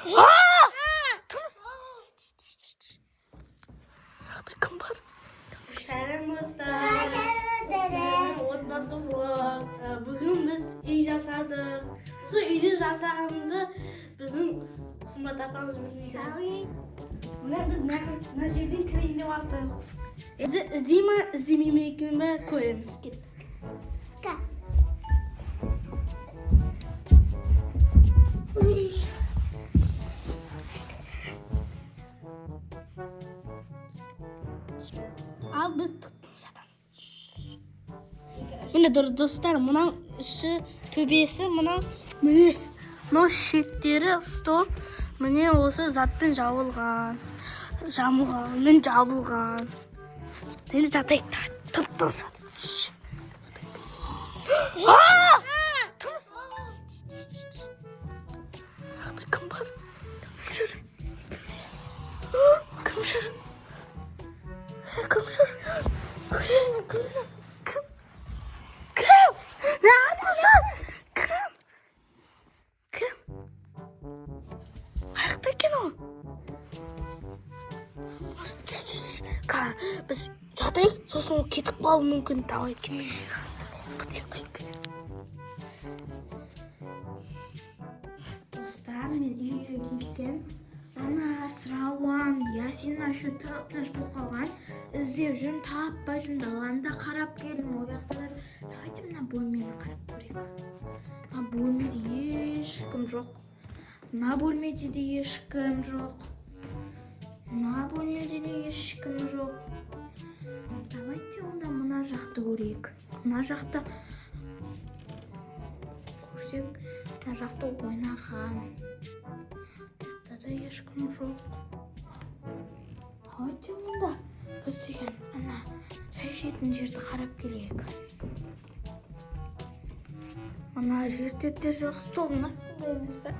Kim var? Selam dostlar. Otbası vlog. Bugün biz uy jasadık. Şu uyni jasaganda bizning Ismat apamiz bilmaydi. Buni biz nima yerdan kiring deyapmiz. Endi izlaymaymi ekanmi ko'ramiz. Al biz Mine do'stlar, mana shu to'besi, mana shetlari stol, mana o'zi zatdan jabulgan. Endi jataylik tip-toza. Kim var? Kim? Neredesin? Kim? Ayaktayken o. Biz jataylik, so'ng ketib qolishi mumkin. Davay ketaylik. Do'stlar, men uyga kelsam, ana Sravan, Yasina shu tarafdan bo'lib qolgan. İzleyip жүрмін, toppa жүрмін, dalanda qarab keldim. O yoqdalar. Давайте мына бөлмені qarab көрейік. Мына бөлмеде ешкім жоқ. Мына бөлмеде де ешкім жоқ. Мына бөлмеде де ешкім жоқ. Давайте онда мына жақты көрейік. Мына жақта көрсек, мына жақта ойнаған. Жақта да ешкім жоқ. Давайте онда biz degan ana çay ішетін жерді қарап келейік. Ана жерде де жоқ, столдың астында емес пе?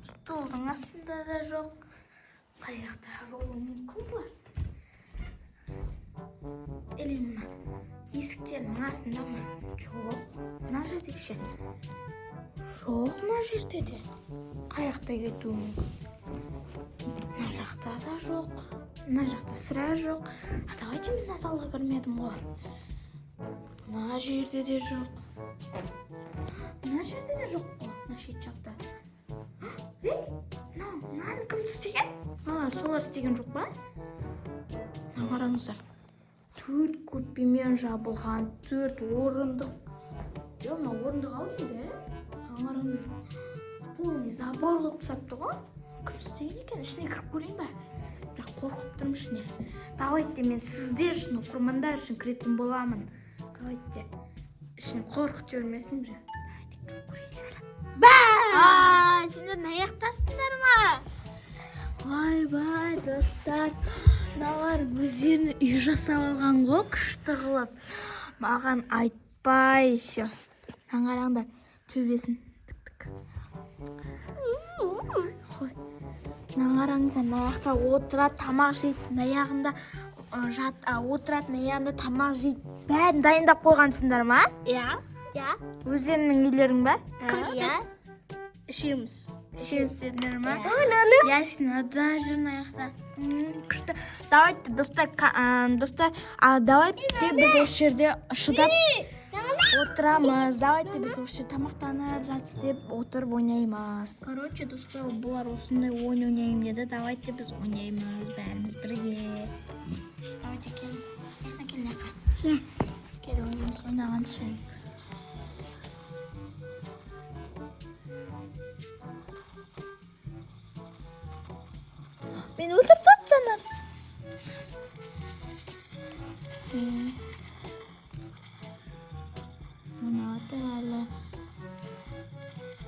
Столдың астында да жоқ. Қай жақта болуы мүмкін бұлар? Или мына есіктердің артында ма? Жоқ. Мына жерде ше? Жоқ, мына жерде де. Қай жақта кетуі мүмкін? Мына жақта да жоқ. Мына жақта сірә жоқ. Давайте мен мына залға кірмедім ғой. Мына жерде де жоқ. Мына жерде де жоқ қой. Мына шет жақта. Мынаны кім істеген? Солар істеген жоқ па? Мына қараңыздар. 4 көрпемен жабылған, 4 орындық. Мына орындық ау дейді. Қараңыздар. Полный забор қылып тастапты ғой. Кім істеген екен? Ішіне кіріп көрейін ба? Бірақ қорқып тұрмын ішіне. Давайте мен сіздер үшін, оқырмандар үшін кіретін боламын. Давайте ішін қорқыт көрмесін біреу. Давайте кіріп көрейін шара. Сендер аяқтасыңдар ма? Бай, достар. Мыналар өздеріне үй жасап алған ғой, күшті қылып. Маған айтпай еще. Қараңдар, төбесін тік-тік. Қараңыздар, мына жақта отырады, тамақ жейді, мына жағында отырады, мына жағында тамақ жейді. Бәрін дайындап қойғансыңдар ма? Иә. Өздеріңнің үйлерің ба? Кім істеді? Үшеуміз істедіңдер ма? Ясина да жүр мына жақта. Күшті. Давайте, достар, давайте біз осы жерде шыдап отырамыз. Давайте біз осы тамақтанып жатсып отырып ойнаймыз. Короче, достар, бұлар осындай ойнайым деді. Давайте біз ойнаймыз бәріміз бірге. Давайте кел. Ясина кел жаққа. Кел ойнаймыз, ойнаған түсейік. Beni öldürüp tatlılar. Buna atarlar.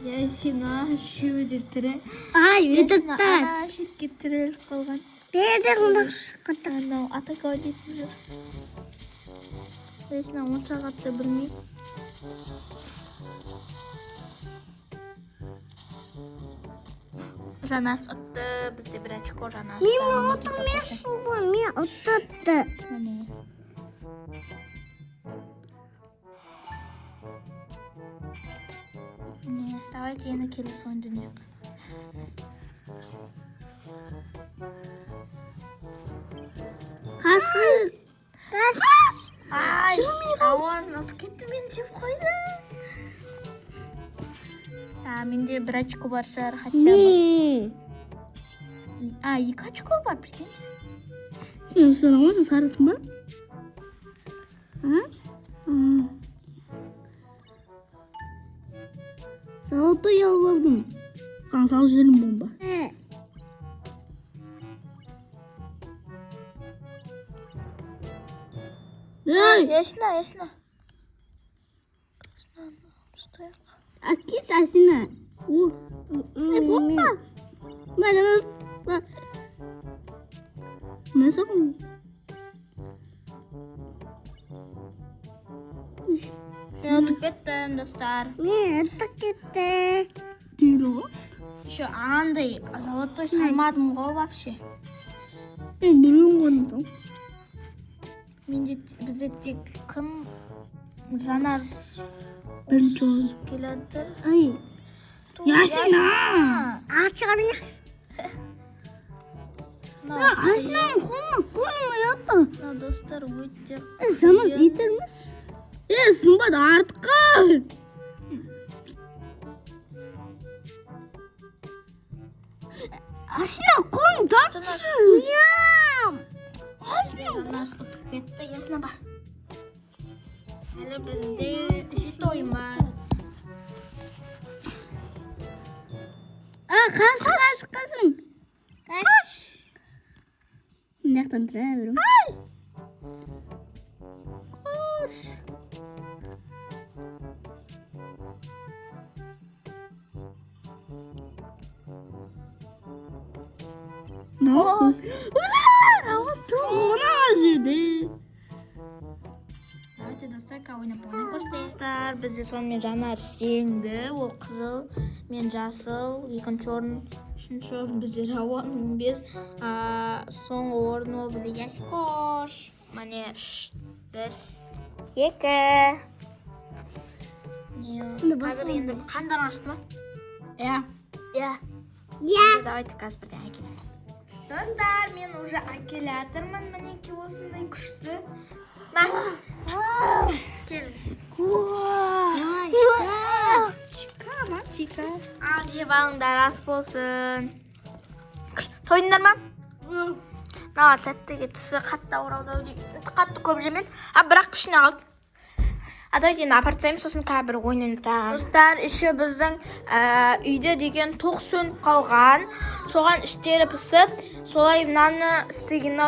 Yasina şu detire. Yasina ana şit getirir kalgan. Berden bakışıkta. Ana atak ödetmiyor. Yasina onçağatta bilmeyim. Жанас отты, бізде бір очко жанас. Мен отырмешін ғой, мен отырды. Давайте енді келесі ойын дүниеғі. Қасыр. Ай, ауан ұтып кетті, мен жеп қойды. Менде 1 очко бар шығар, хотя бы. Мен. 2 очко бар, прикиньте. Сен оңыз сарысың ба? Золотой алып алдым. Қансал жерім бомба. Эй! Ясна. Стояқ. Әкес әсіне. Не бомба? Бәлеміз. Не соң? Мен ұтып кеттім, достар. Мен ұтып кетті. Дейін оға? Еще андай золотой салмадым ғой вообще. Мен білуім қондым. Бізде тек кім жанар Бірінші олды. келедір. Ай. Ясина! Açığa bir. Aslan koluma yattı. Достар өте Sanız yitirmiş. Sınbad artık. Aslan kolum tartsın. жанар ұтып кетті, ясна ба. Әлі бізде 3 ойын бар. Kaç. Kaç. Nereden duruyorum? Koş. Ne oldu? Ona hazırdı. Давайте достар ойнап көрсетейіздер. Бізде сонымен жанар жеңді, ол қызыл, мен жасыл, 2-ші орын, 3-ші орын бізде Рауан 15, соңғы орын ол бізде Ясикош. Міне 1, 2. Қазір енді қандан ашты ма? Иә. Давайте қазір бірден әкелеміз. Достар, мен уже әкелетірмін, мінеки осындай күшті. Кел. Чика. Ал жеп алыңдар, ас болсын. Тойдыңдар ма? Мына тәттіге тісі қатты ауырады, қатты көп жемеді. Бірақ пішіне қалды. Давайте енді апарып тастаймыз, сосын тағы бір ойын ойнатамыз. Достар, еще біздің үйде деген тоқ сөніп қалған. Соған іштері пісіп, солай мынаны істеген